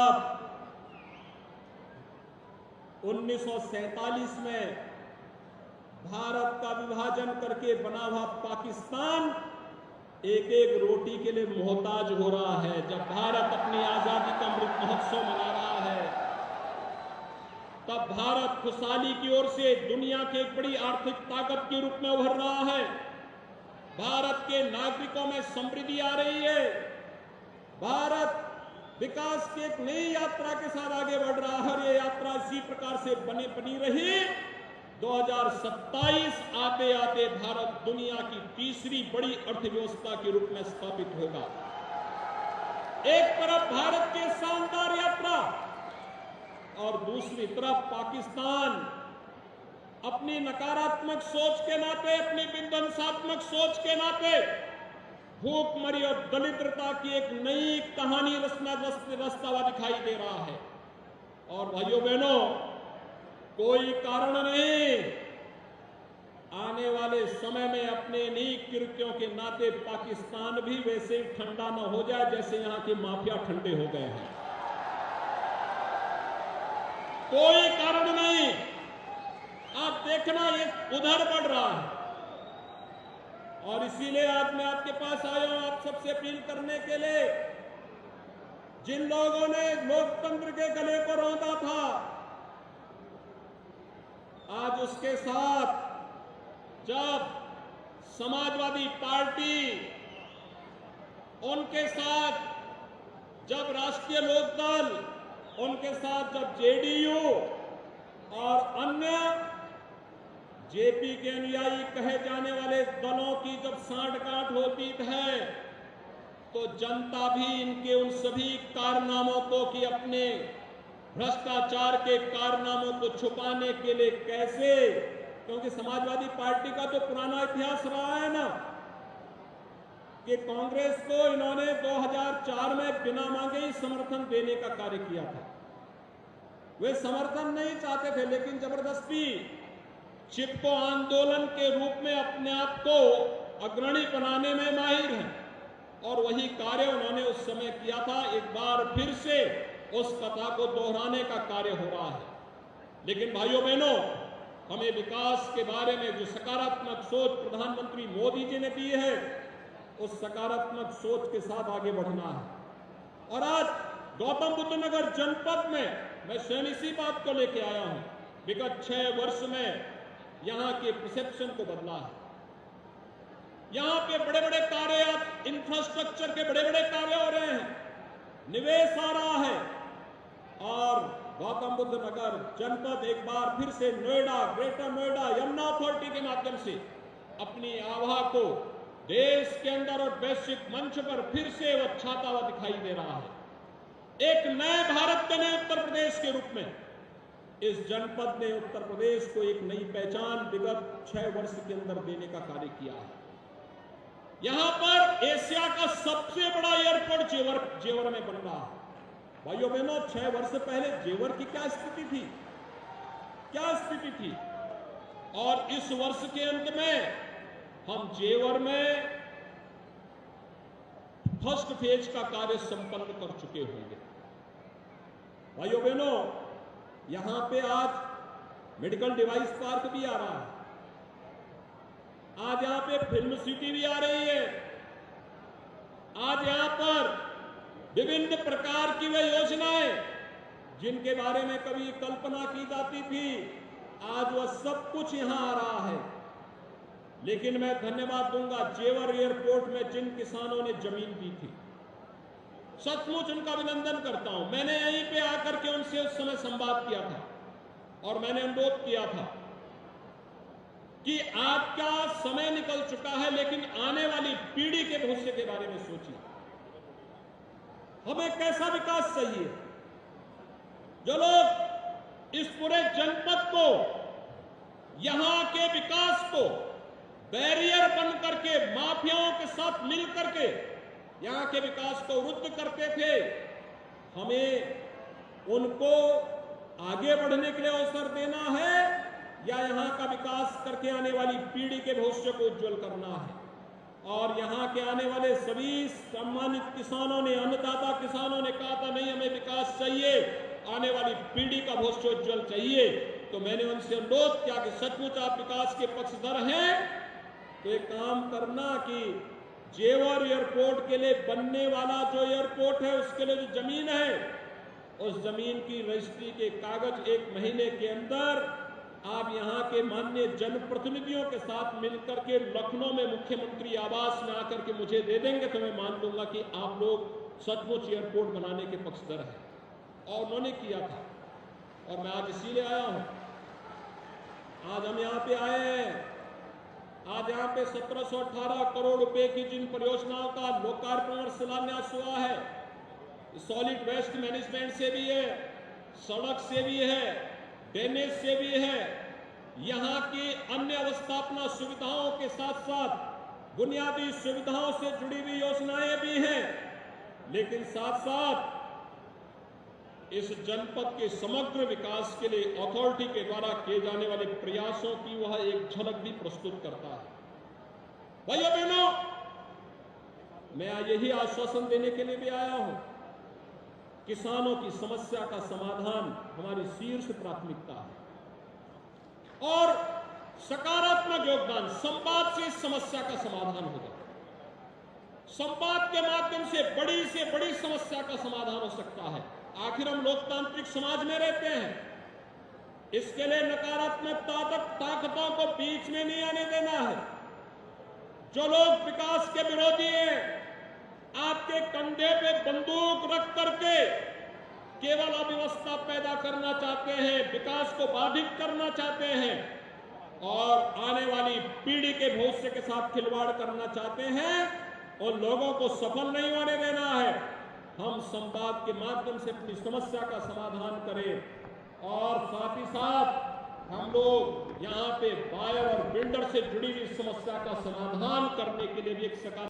साहब, 1947 में भारत का विभाजन करके बना हुआ पाकिस्तान एक एक रोटी के लिए मोहताज हो रहा है। जब भारत अपनी आजादी का अमृत महोत्सव मना रहा है, तब भारत खुशहाली की ओर से दुनिया की एक बड़ी आर्थिक ताकत के रूप में उभर रहा है। भारत के नागरिकों में समृद्धि आ रही है। भारत विकास की एक नई यात्रा के साथ आगे बढ़ रहा है और ये यात्रा इसी प्रकार से बनी रही। 2027 आते आते भारत दुनिया की तीसरी बड़ी अर्थव्यवस्था के रूप में स्थापित होगा। एक तरफ भारत की शानदार यात्रा और दूसरी तरफ पाकिस्तान अपनी नकारात्मक सोच के नाते, अपनी विध्वंसात्मक सोच के नाते भूखमरी और दरिद्रता की एक नई कहानी रचता हुआ दिखाई दे रहा है। और भाइयों बहनों, कोई कारण नहीं, आने वाले समय में अपने इन्हीं कृत्यों के नाते पाकिस्तान भी वैसे ही ठंडा न हो जाए जैसे यहां के माफिया ठंडे हो गए हैं। कोई कारण नहीं। आप देखना ये उधर बढ़ रहा है और इसीलिए आज मैं आपके पास आया हूं आप सबसे अपील करने के लिए, जिन लोगों ने लोकतंत्र के गले को रौंदा था, आज उसके साथ जब समाजवादी पार्टी, उनके साथ जब राष्ट्रीय लोकदल, उनके साथ जब जेडीयू और अन्य जेपी के अनुयायी कहे जाने वाले दलों की जब सांठगांठ होती है, तो जनता भी इनके उन सभी कारनामों को कि अपने भ्रष्टाचार के कारनामों को छुपाने के लिए कैसे, क्योंकि समाजवादी पार्टी का तो पुराना इतिहास रहा है ना कि कांग्रेस को इन्होंने 2004 में बिना मांगे ही समर्थन देने का कार्य किया था। वे समर्थन नहीं चाहते थे, लेकिन जबरदस्ती चिपको आंदोलन के रूप में अपने आप को अग्रणी बनाने में माहिर हैं और वही कार्य उन्होंने उस समय किया था। एक बार फिर से उस कथा को दोहराने का कार्य हो रहा है। लेकिन भाइयों बहनों, हमें विकास के बारे में जो सकारात्मक सोच प्रधानमंत्री मोदी जी ने दी है, उस सकारात्मक सोच के साथ आगे बढ़ना है। और आज गौतम बुद्ध नगर जनपद में मैं स्वयं इसी बात को लेके आया हूं। विगत 6 वर्ष में यहां के परसेप्शन को बदला है। यहां पे बड़े बड़े कार्य, इंफ्रास्ट्रक्चर के बड़े बड़े कार्य हो रहे हैं, निवेश आ रहा है और गौतम बुद्ध नगर जनपद एक बार फिर से नोएडा, ग्रेटर नोएडा यमुना अथॉरिटी के माध्यम से अपनी आभा को देश के अंदर और वैश्विक मंच पर फिर से वह छाता हुआ दिखाई दे रहा है। एक नए भारत के नए उत्तर प्रदेश के रूप में इस जनपद ने उत्तर प्रदेश को एक नई पहचान विगत 6 वर्ष के अंदर देने का कार्य किया है। यहां पर एशिया का सबसे बड़ा एयरपोर्ट जेवर में बन रहा है। भाइयों बहनों, 6 वर्ष पहले जेवर की क्या स्थिति थी, क्या स्थिति थी? और इस वर्ष के अंत में हम जेवर में फर्स्ट फेज का कार्य संपन्न कर चुके होंगे। भाइयों बहनों, यहां पे आज मेडिकल डिवाइस पार्क भी आ रहा है, आज यहां पे फिल्म सिटी भी आ रही है, आज यहां पर विभिन्न प्रकार की वे योजनाएं जिनके बारे में कभी कल्पना की जाती थी, आज वह सब कुछ यहां आ रहा है। लेकिन मैं धन्यवाद दूंगा जेवर एयरपोर्ट में जिन किसानों ने जमीन दी थी, सचमुच उनका अभिनंदन करता हूं। मैंने यहीं पे आकर के उनसे उस समय संवाद किया था और मैंने अनुरोध किया था कि आपका समय निकल चुका है, लेकिन आने वाली पीढ़ी के भविष्य के बारे में सोचिए। हमें कैसा विकास चाहिए? जो लोग इस पूरे जनपद को, यहां के विकास को बैरियर बन करके माफियाओं के साथ मिल करके यहां के विकास को रुद्ध करते थे, हमें उनको आगे बढ़ने के लिए अवसर देना है या यहां का विकास करके आने वाली पीढ़ी के भविष्य को उज्जवल करना है। और यहाँ के आने वाले सभी सम्मानित किसानों ने, अन्नदाता किसानों ने कहा था नहीं हमें विकास चाहिए, आने वाली पीढ़ी का भविष्योज्वल चाहिए। तो मैंने उनसे अनुरोध किया कि सचमुच आप विकास के पक्षधर हैं तो एक काम करना कि जेवर एयरपोर्ट के लिए बनने वाला जो एयरपोर्ट है उसके लिए जो जमीन है, उस जमीन की रजिस्ट्री के कागज 1 महीने के अंदर आप यहाँ के माननीय जनप्रतिनिधियों के साथ मिलकर के लखनऊ में मुख्यमंत्री आवास में आकर के मुझे दे देंगे तो मैं मान लूंगा कि आप लोग सचमुच एयरपोर्ट बनाने के पक्षधर हैं। और उन्होंने किया था और मैं आज इसीलिए आया हूं। आज हम यहाँ पे आए हैं, आज यहाँ पे 1718 करोड़ रुपए की जिन परियोजनाओं का लोकार्पण और शिलान्यास हुआ है, सॉलिड वेस्ट मैनेजमेंट से भी है, सड़क से भी है, ड्रेनेज से भी है, यहाँ की अन्य अवस्थापना सुविधाओं के साथ साथ बुनियादी सुविधाओं से जुड़ी हुई योजनाएं भी हैं। लेकिन साथ साथ इस जनपद के समग्र विकास के लिए अथॉरिटी के द्वारा किए जाने वाले प्रयासों की वह एक झलक भी प्रस्तुत करता है। भाइयों बहनों, मैं यही आश्वासन देने के लिए भी आया हूं, किसानों की समस्या का समाधान हमारी शीर्ष प्राथमिकता है और सकारात्मक योगदान, संवाद से इस समस्या का समाधान होगा। संवाद के माध्यम से बड़ी समस्या का समाधान हो सकता है। आखिर हम लोकतांत्रिक समाज में रहते हैं, इसके लिए नकारात्मक ताकतों को बीच में नहीं आने देना है। जो लोग विकास के विरोधी हैं, आपके कंधे पे बंदूक रख करके केवल अव्यवस्था पैदा करना चाहते हैं, विकास को बाधित करना चाहते हैं और आने वाली पीढ़ी के भविष्य के साथ खिलवाड़ करना चाहते हैं, उन लोगों को सफल नहीं होने देना है। हम संवाद के माध्यम से अपनी समस्या का समाधान करें और साथ ही साथ हम लोग यहाँ पे बायर और बिल्डर से जुड़ी हुई समस्या का समाधान करने के लिए भी एक सकारात्मक